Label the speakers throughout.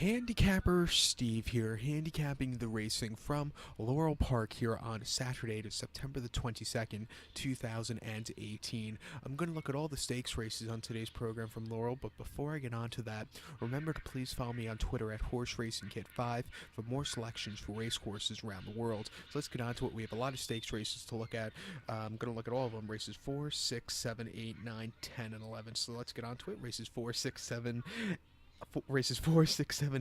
Speaker 1: Handicapper Steve here, handicapping the racing from Laurel Park here on Saturday, September the 22nd, 2018. I'm going to look at all the stakes races on today's program from Laurel, but before I get on to that, remember to please follow me on Twitter at HorseRacingKit5 for more selections for race courses around the world. So let's get on to it. We have a lot of stakes races to look at. I'm going to look at all of them, races 4, 6, 7, 8, 9, 10, and 11. So let's get on to it. Races 4, 6, 7,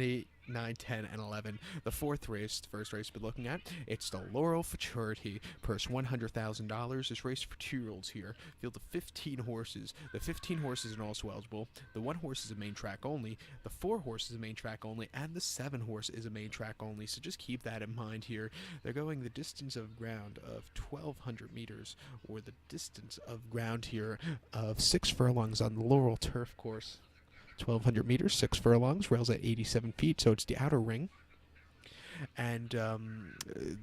Speaker 1: 8, 9, 10, and 11. The first race we're looking at, it's the Laurel Futurity, purse $100,000. This race for 2-year-olds here. Field of 15 horses. The 15 horses are also eligible. The 1 horse is a main track only. The 4 horse is a main track only. And the 7 horse is a main track only. So just keep that in mind here. They're going the distance of ground of 1,200 meters, or the distance of ground here of 6 furlongs on the Laurel turf course. 1,200 meters, 6 furlongs, rails at 87 feet, so it's the outer ring. And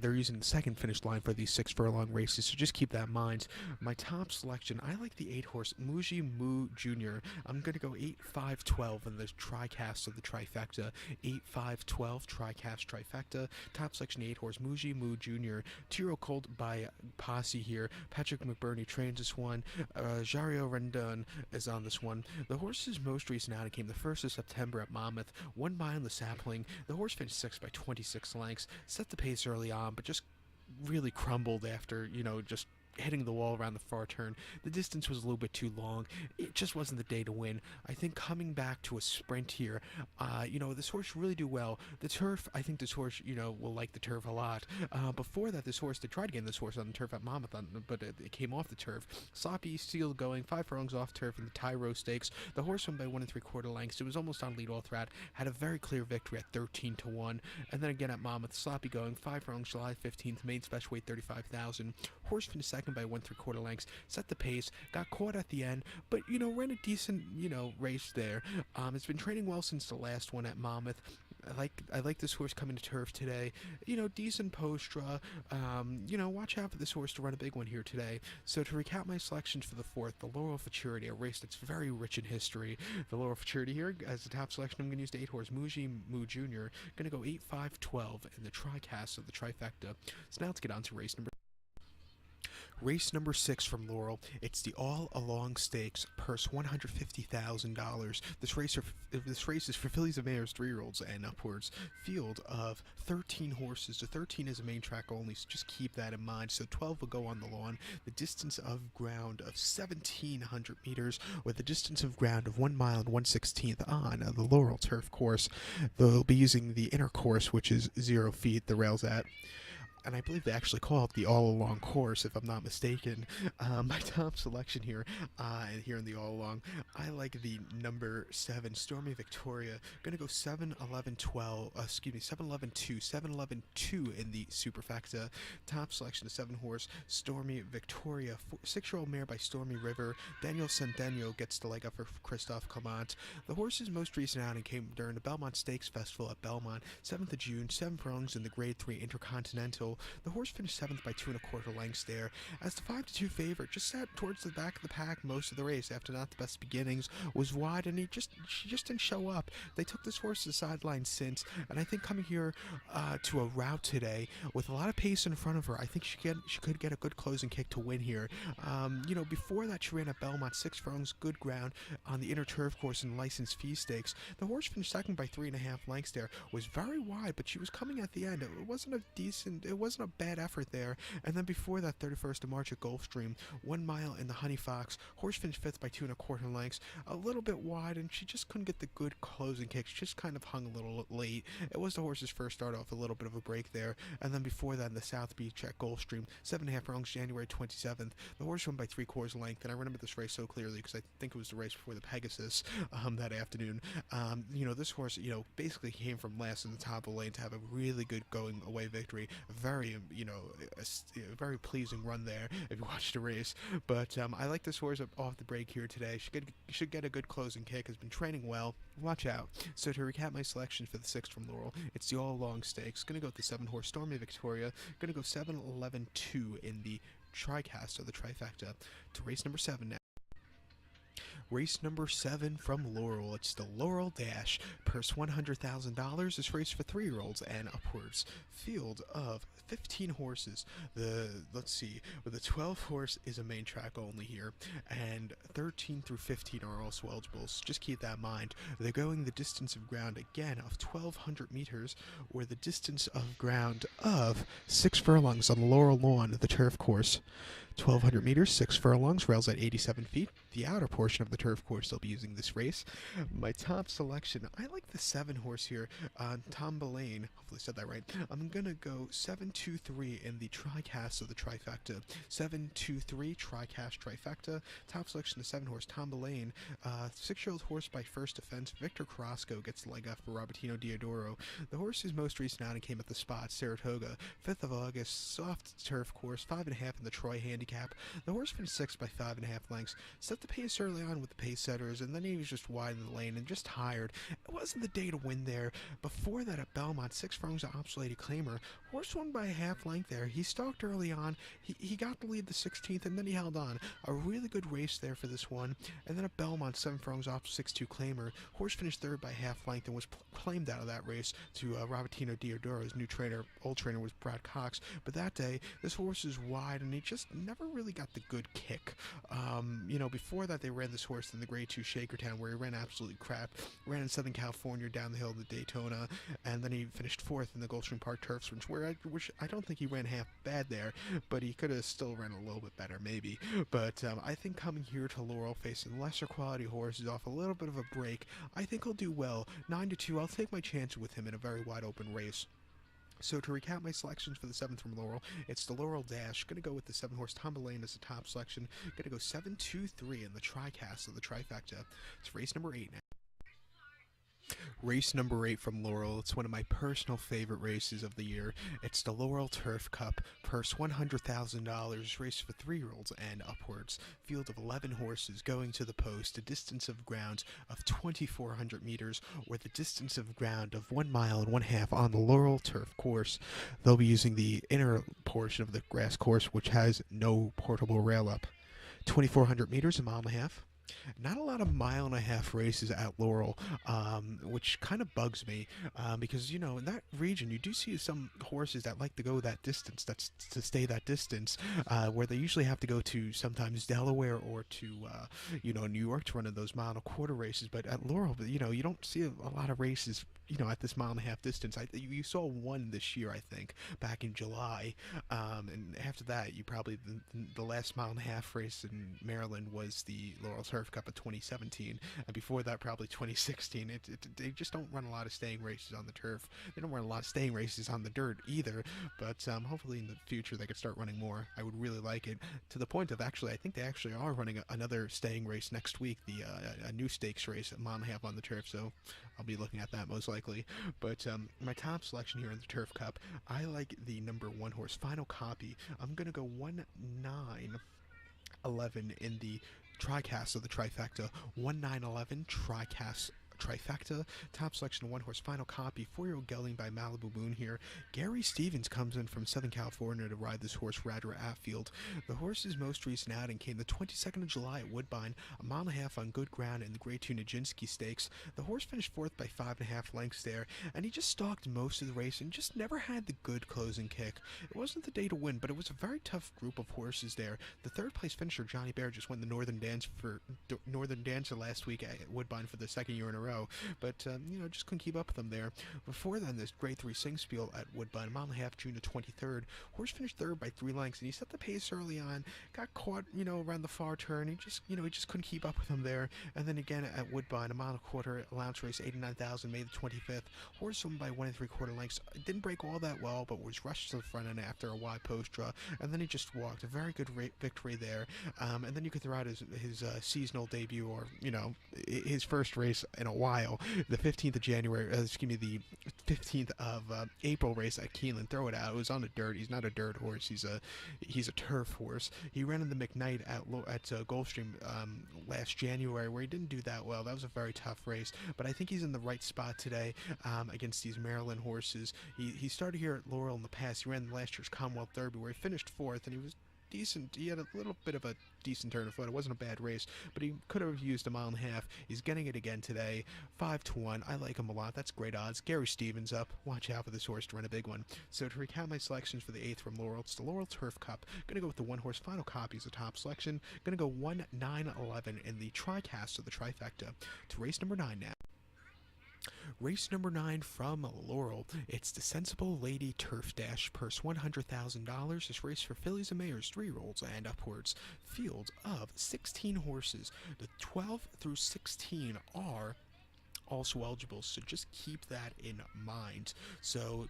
Speaker 1: they're using the second finish line for these 6 furlong races, so just keep that in mind. My top selection, I like the 8 horse Muji Moo Jr. I'm going to go 8, 5, 12 in the tricast of the trifecta. 8, 5, 12, tricast trifecta. Top selection 8 horse Muji Moo Jr. 2-year-old colt by Posse here. Patrick McBurney trains this one. Jario Rendon is on this one. The horse's most recent outing came the 1st of September at Monmouth. 1 mile in the sapling. The horse finished 6th by 26 lengths, set the pace early on, but just really crumbled after, just hitting the wall around the far turn. The distance was a little bit too long. It just wasn't the day to win. I think coming back to a sprint here, this horse really do well. The turf, I think this horse, will like the turf a lot. Before that, they tried to get this horse on the turf at Monmouth, but it came off the turf. Sloppy Steel going 5 furlongs off turf in the Tyro Stakes. The horse won by 1 3/4 lengths. It was almost on lead all throughout. Had a very clear victory at 13-1. And then again at Monmouth, Sloppy going 5 furlongs July 15th, main special weight 35,000. Horse finished second by 1 3/4 lengths, set the pace, got caught at the end, but ran a decent race there. It's been training well since the last one at Monmouth. I like this horse coming to turf today. Decent postra. Watch out for this horse to run a big one here today. So to recap my selections for the 4th, the Laurel Futurity, a race that's very rich in history. The Laurel Futurity here as the top selection. I'm going to use the 8 horse Muji Moo Jr. Going to go 8, 5, 12 in the tricast of the trifecta. So now let's get on to Race number 6 from Laurel. It's the All Along Stakes, purse $150,000. This race is for fillies and mares, 3-year-olds and upwards. Field of 13 horses. The 13 is a main track only, so just keep that in mind. So 12 will go on the lawn. The distance of ground of 1,700 meters, with the distance of ground of 1 mile and 1/16 on the Laurel turf course. They'll be using the inner course, which is 0 feet. The rail's at. And I believe they actually call it the all-along course, if I'm not mistaken. My top selection here, here in the all-along, I like the number 7, Stormy Victoria. Going to go 7, 11, 12, 7, 11, 2, 7, 11, 2 in the superfecta. Top selection, the 7 horse, Stormy Victoria. 6-year-old mare by Stormy River. Daniel Centennial gets the leg up for Christophe Clement. The horse's most recent outing came during the Belmont Stakes Festival at Belmont, 7th of June, 7 furlongs in the Grade 3 Intercontinental. The horse finished 7th by 2 1/4 lengths there, as the 5-2 favorite just sat towards the back of the pack most of the race after not the best beginnings, was wide, and she just didn't show up. They took this horse to the sideline since, and I think coming here to a route today with a lot of pace in front of her, I think she could get a good closing kick to win here. Before that, she ran at Belmont, 6 furlongs, good ground on the inner turf course and license fee stakes. The horse finished second by 3.5 lengths there, was very wide, but she was coming at the end. It wasn't a bad effort there. And then before that, 31st of March at Gulfstream, 1 mile in the Honey Fox. Horse finished 5th by 2 1/4 lengths, a little bit wide, and she just couldn't get the good closing kick. She just kind of hung a little late. It was the horse's first start off, a little bit of a break there. And then before that, in the South Beach at Gulfstream, 7.5 furlongs, January 27th. The horse won by 3/4 length, and I remember this race so clearly because I think it was the race before the Pegasus that afternoon. This horse, basically came from last in the top of the lane to have a really good going away victory. Very, a very pleasing run there if you watched the race. But I like this horse off the break here today. Should get a good closing kick. Has been training well. Watch out. So to recap my selections for the 6th from Laurel, it's the all-along stakes. Going to go with the 7 horse Stormy Victoria. Going to go 7, 11, 2 in the tricast of the trifecta. To race number 7 now. Race number 7 from Laurel. It's the Laurel Dash. Purse $100,000. This race for 3-year-olds and upwards. Field of 15 horses. Let's see, with the 12 horse is a main track only here, and 13 through 15 are also eligible. So just keep that in mind. They're going the distance of ground again of 1,200 meters, or the distance of ground of 6 furlongs on the Laurel lawn, the turf course. 1,200 meters, 6 furlongs, rails at 87 feet. The outer portion of the turf course they'll be using this race. My top selection, I like the 7 horse here, Tom Belane. Hopefully I said that right. I'm going to go 7-2-3 in the tricast of the trifecta. 7-2-3, tricast trifecta. Top selection, the 7 horse, Tom Belane. 6-year-old horse by First Defense. Victor Carrasco gets the leg up for Robertino Diodoro. The horse's most recent outing came at the spot, Saratoga. 5th of August, soft turf course, 5.5 in the Troy handicap. The horse finished 6th by 5.5 lengths. Set the pace early on with the pace setters, and then he was just wide in the lane and just tired. It wasn't the day to win there. Before that at Belmont, 6 furlongs of Obsolete Claimer. Horse won by a half length there. He stalked early on. He got the lead the 16th, and then he held on. A really good race there for this one. And then at Belmont, 7 furlongs off 6-2 Claimer. Horse finished 3rd by half length and was claimed out of that race to Robertino Diodoro's new trainer. Old trainer was Brad Cox. But that day, this horse is wide, and he just never really got the good kick. Before that, they ran this horse in the Grade 2 Shakertown, where he ran absolutely crap. Ran in Southern California down the hill to Daytona, and then he finished 4th in the Gulfstream Park Turf Sprint, which I don't think he ran half bad there, but he could have still ran a little bit better, maybe. But I think coming here to Laurel, facing lesser quality horses off a little bit of a break, I think he'll do well. 9-2, I'll take my chance with him in a very wide open race. So to recap my selections for the 7th from Laurel, it's the Laurel Dash. Going to go with the 7 horse Tom Belane as the top selection. Going to go 7-2-3 in the tricast of the trifecta. It's race number 8 now. Race number 8 from Laurel. It's one of my personal favorite races of the year. It's the Laurel Turf Cup. Purse $100,000. Race for 3-year-olds and upwards. Field of 11 horses going to the post. A distance of ground of 2,400 meters, or the distance of ground of 1 mile and 1/2 on the Laurel Turf course. They'll be using the inner portion of the grass course, which has no portable rail up. 2,400 meters, 1.5 miles. Not a lot of 1.5 mile races at Laurel, which kind of bugs me, because, in that region, you do see some horses that like to go that distance, that's to stay that distance, where they usually have to go to sometimes Delaware or to, New York to run in those 1.25 mile races. But at Laurel, you don't see a lot of races, at this 1.5 mile distance. You saw one this year, I think, back in July, and after that, you probably, the last 1.5 mile race in Maryland was the Laurel Turf Cup of 2017, and before that, probably 2016. They just don't run a lot of staying races on the turf. They don't run a lot of staying races on the dirt either, but hopefully in the future they could start running more. I would really like it, to the point of, actually, I think they actually are running another staying race next week, a new stakes race, 1.5 miles on the turf, so I'll be looking at that most likely. But my top selection here in the Turf Cup, I like the number 1 horse, Final Copy. I'm going to go 1-9-11 in the tricast of the trifecta. 1-9-11 tricast trifecta. Top selection, 1 horse, Final Copy. 4-year-old gelding by Malibu Moon here. Gary Stevens comes in from Southern California to ride this horse, Radra Atfield. The horse's most recent outing came the 22nd of July at Woodbine, 1.5 miles on good ground in the Grade 2 Nijinsky Stakes. The horse finished 4th by 5.5 lengths there, and he just stalked most of the race and just never had the good closing kick. It wasn't the day to win, but it was a very tough group of horses there. The 3rd place finisher, Johnny Bear, just won the Northern Dancer last week at Woodbine for the 2nd year in a row. But, just couldn't keep up with them there. Before then, this Grade 3 Singspiel at Woodbine, 1.5 miles, June the 23rd. Horse finished 3rd by 3 lengths, and he set the pace early on, got caught, around the far turn. He just couldn't keep up with him there. And then again at Woodbine, 1.25 mile allowance race, 89,000, May the 25th. Horse won by 1 3/4 lengths. It didn't break all that well, but was rushed to the front end after a wide post draw, and then he just walked. A very good victory there. And then you could throw out his seasonal debut, or, his first race in a while, the 15th of April race at Keeneland. Throw it out. It was on the dirt. He's not a dirt horse. He's a turf horse. He ran in the McKnight at Gulfstream last January, where he didn't do that well. That was a very tough race, but I think he's in the right spot today against these Maryland horses. He started here at Laurel in the past. He ran last year's Commonwealth Derby, where he finished 4th, and he was decent. He had a little bit of a decent turn of foot. It wasn't a bad race, but he could have used a mile and a half. He's getting it again today, 5-1. I like him a lot. That's great odds. Gary Stevens up. Watch out for this horse to run a big one. So to recap my selections for the 8th from Laurel, it's the Laurel Turf Cup. Gonna go with the one horse Final Copy as a top selection. Gonna go 1, 9, 11 in the tricast of the trifecta. To race number 9 now. Race number 9 from Laurel. It's the Sensible Lady Turf Dash. Purse $100,000. This race for fillies and mares, 3-year-olds and upwards. Field of 16 horses. The 12 through 16 are also eligible, so just keep that in mind. So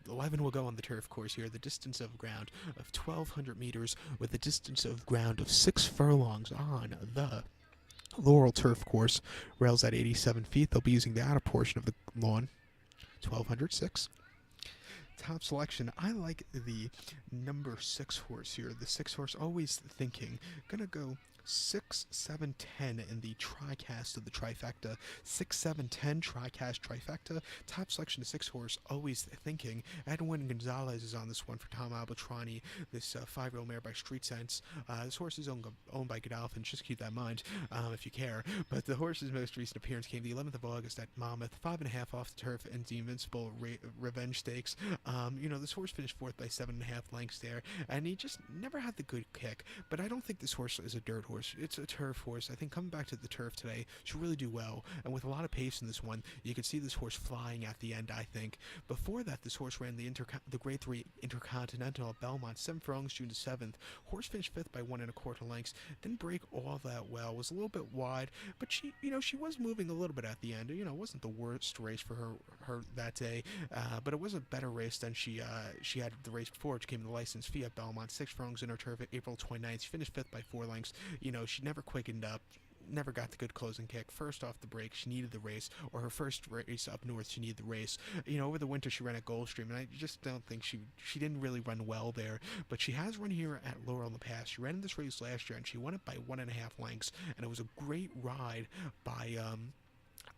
Speaker 1: 11 will go on the turf course here. The distance of ground of 1,200 meters with a distance of ground of 6 furlongs on the Laurel turf course. Rails at 87 feet. They'll be using the outer portion of the lawn. 1,206. Top selection. I like the number 6 horse here. The 6 horse, Always Thinking. Gonna go 6, 7, 10 in the tricast of the trifecta. 6, 7, 10 tricast trifecta. Top selection of 6 horse, Always Thinking. Edwin Gonzalez is on this one for Tom Albatrani. This 5-year-old mare by Street Sense. This horse is owned by Godolphin. Just keep that in mind if you care. But the horse's most recent appearance came the 11th of August at Monmouth. 5.5 off the turf in the Invincible Revenge Stakes. This horse finished 4th by 7.5 lengths there, and he just never had the good kick. But I don't think this horse is a dirt horse. It's a turf horse. I think coming back to the turf today should really do well, and with a lot of pace in this one, you can see this horse flying at the end. I think before that, this horse ran the Grade 3 Intercontinental at Belmont, 7 furlongs, June 7th. Horse finished 5th by 1 1/4 lengths. Didn't break all that well. Was a little bit wide, but she was moving a little bit at the end. It wasn't the worst race for her that day, but it was a better race than she had the race before, which came in the license fee at Belmont. 6 furlongs in her turf at April 29th. She finished 5th by 4 lengths. She never quickened up, never got the good closing kick. First off the break, she needed the race, or her first race up north, she needed the race. Over the winter, she ran at Goldstream, and I just don't think she didn't really run well there. But she has run here at Laurel in the past. She ran in this race last year, and she won it by 1.5 lengths, and it was a great ride by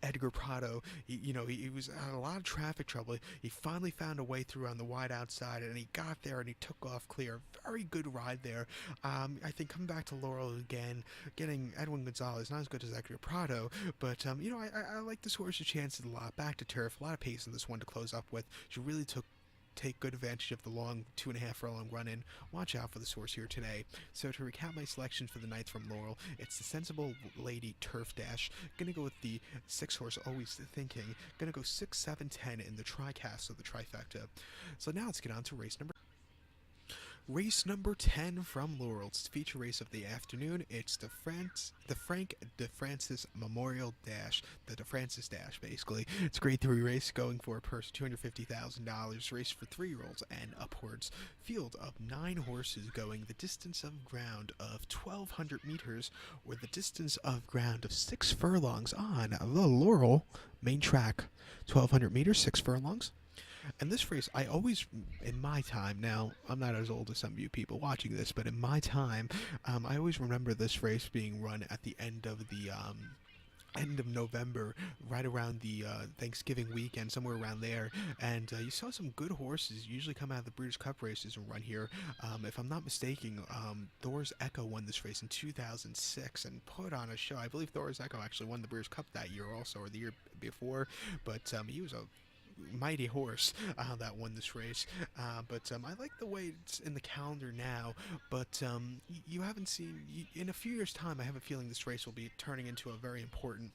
Speaker 1: Edgar Prado. He was had a lot of traffic trouble. He finally found a way through on the wide outside, and he got there and he took off clear. Very good ride there. I think coming back to Laurel again, getting Edwin Gonzalez, not as good as Edgar Prado, but I like this horse's chances a lot. Back to turf, a lot of pace in this one to close up with. She really take good advantage of the long 2.5 furlong run in. Watch out for this horse here today. So to recap my selections for the 9th from Laurel, it's the Sensible Lady Turf Dash. Gonna go with the 6 horse, Always Thinking. Gonna go 6, 7, 10 in the tricast of the trifecta. So now let's get on to race number 10 from Laurel. It's the feature race of the afternoon. It's the Frank DeFrancis Memorial Dash. The DeFrancis Dash, basically. It's a Grade 3 race going for a purse of $250,000. Race for 3-year-olds and upwards. Field of 9 horses going the distance of ground of 1,200 meters, or the distance of ground of 6 furlongs on the Laurel main track. 1,200 meters, 6 furlongs. And this race, I always, in my time, now, I'm not as old as some of you people watching this, but in my time, I always remember this race being run at the end of November, right around the Thanksgiving weekend, somewhere around there. And you saw some good horses usually come out of the Breeders' Cup races and run here. If I'm not mistaken, Thor's Echo won this race in 2006 and put on a show. I believe Thor's Echo actually won the Breeders' Cup that year also, or the year before, but he was a mighty horse that won this race. But I like the way it's in the calendar now, but you haven't seen, in a few years time, I have a feeling this race will be turning into a very important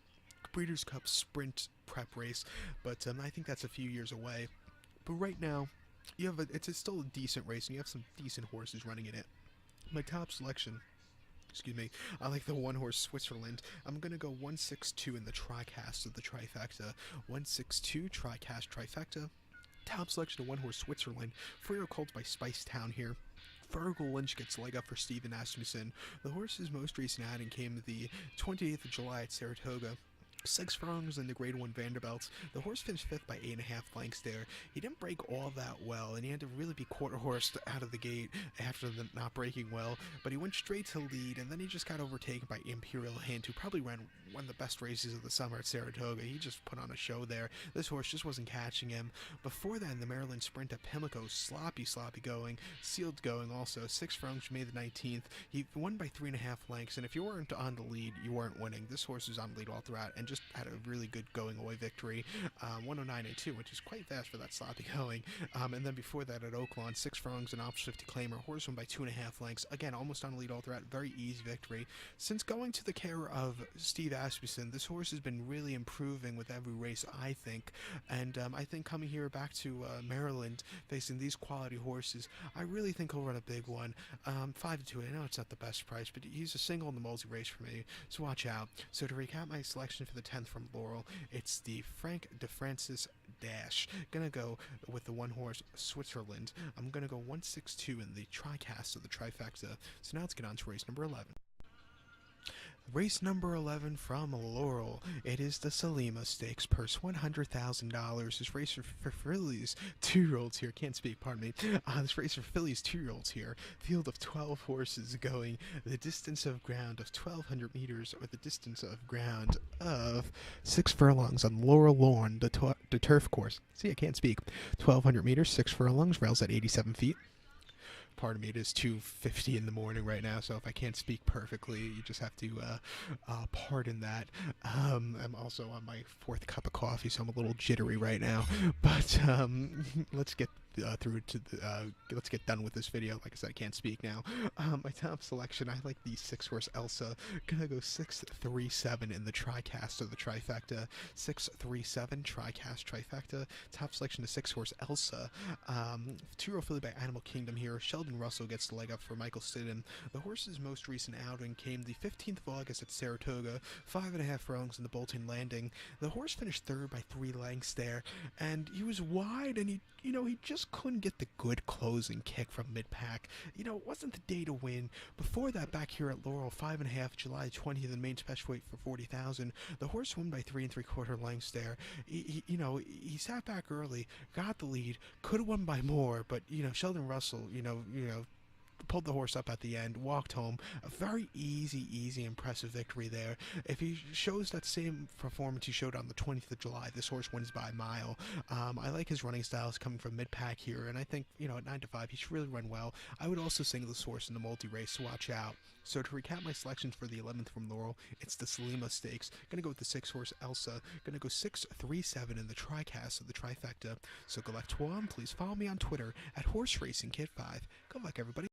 Speaker 1: Breeders' Cup sprint prep race, but I think that's a few years away. But right now, it's still a decent race, and you have some decent horses running in it. My top selection, I like the 1 horse Switzerland. I'm going to go 162 in the tricast of the trifecta. 162 tricast trifecta. Top selection of 1 horse Switzerland. 4-year-old colts by Spice Town here. Fergal Lynch gets leg up for Steven Asmussen. The horse's most recent outing came the 28th of July at Saratoga. 6 furlongs in the Grade 1 Vanderbilts. The horse finished 5th by 8.5 lengths there. He didn't break all that well, and he had to really be quarter-horsed out of the gate after not breaking well, but he went straight to lead, and then he just got overtaken by Imperial Hint, who probably ran one of the best races of the summer at Saratoga. He just put on a show there. This horse just wasn't catching him. Before then, the Maryland Sprint at Pimlico, sloppy going, sealed going also. 6 furlongs, May the 19th. He won by 3.5 lengths, and if you weren't on the lead, you weren't winning. This horse was on the lead all throughout and just had a really good going away victory. 109.2, which is quite fast for that sloppy going. And then before that at Oaklawn, 6 furlongs and Ops 50 claimer. Horse won by 2.5 lengths. Again, almost on the lead all throughout. Very easy victory. Since going to the care of Steve Asmussen, this horse has been really improving with every race, I think. And I think coming here back to Maryland, facing these quality horses, I really think he'll run a big one. 5-2. I know it's not the best price, but he's a single in the multi-race for me, so watch out. So to recap my selection for the 10th from Laurel, it's the Frank DeFrancis Dash. Gonna go with the one horse Switzerland. I'm gonna go 162 in the tricast of the trifecta. So now let's get on to race number 11. Race number 11 from Laurel. It is the Salima Stakes, purse $100,000. This race for fillies 2-year-olds here. Can't speak, pardon me. This race for fillies 2-year-olds here. Field of 12 horses going the distance of ground of 1,200 meters, or the distance of ground of 6 furlongs on Laurel Lawn, the turf course. See, I can't speak. 1,200 meters, 6 furlongs, rails at 87 feet. Pardon me, it is 2:50 in the morning right now, so if I can't speak perfectly, you just have to pardon that. I'm also on my 4th cup of coffee, so I'm a little jittery right now. But let's get let's get done with this video. Like I said, I can't speak now. My top selection, I like the 6-horse Elsa. Gonna go 6-3-7 in the tricast of the trifecta. 6-3-7 tricast trifecta. Top selection, the 6-horse Elsa. 2-year-old filly by Animal Kingdom here. Sheldon Russell gets the leg up for Michael Stidham. The horse's most recent outing came the 15th of August at Saratoga. 5.5 furlongs in the Bolton Landing. The horse finished 3rd by 3 lengths there, and he was wide, and he just couldn't get the good closing kick from mid-pack. It wasn't the day to win. Before that, back here at Laurel, 5.5, July 20th, the main special weight for 40,000. The horse won by 3 3/4 lengths there. He sat back early, got the lead, could have won by more, but Sheldon Russell, pulled the horse up at the end, walked home. A very easy, impressive victory there. If he shows that same performance he showed on the 20th of July, this horse wins by a mile. I like his running styles coming from mid-pack here, and I think, at 9-5, he should really run well. I would also single this horse in the multi-race, so watch out. So to recap my selections for the 11th from Laurel, it's the Salima Stakes. Gonna go with the 6-horse Elsa. Gonna go 6-3-7 in the tricast of the trifecta. So good luck to all, and please follow me on Twitter at HorseRacingKid5. Good luck, everybody.